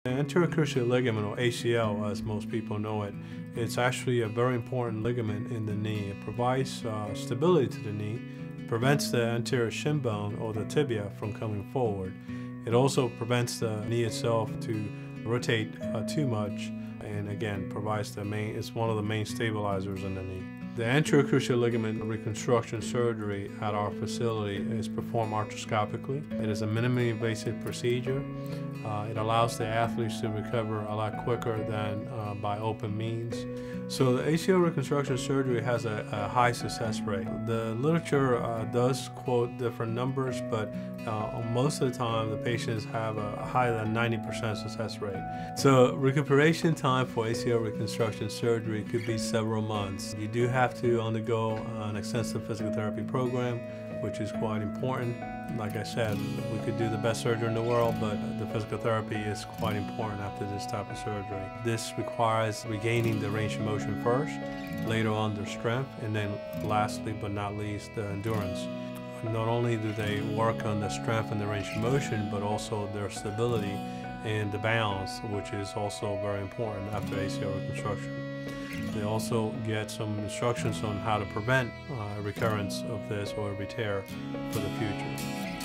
The anterior cruciate ligament, or ACL as most people know it, it's actually a very important ligament in the knee. It provides stability to the knee, prevents the anterior shin bone or the tibia from coming forward. It also prevents the knee itself to rotate too much, and again provides it's one of the main stabilizers in the knee. The anterior cruciate ligament reconstruction surgery at our facility is performed arthroscopically. It is a minimally invasive procedure. It allows the athletes to recover a lot quicker than by open means. So the ACL reconstruction surgery has a high success rate. The literature does quote different numbers, but most of the time the patients have a higher than 90% success rate. So recuperation time for ACL reconstruction surgery could be several months. You do have to undergo an extensive physical therapy program, which is quite important. Like I said, we could do the best surgery in the world, but the physical therapy is quite important after this type of surgery. This requires regaining the range of motion first, later on their strength, and then lastly but not least, the endurance. Not only do they work on the strength and the range of motion, but also their stability and the balance, which is also very important after ACL reconstruction. They also get some instructions on how to prevent recurrence of this or repair for the future.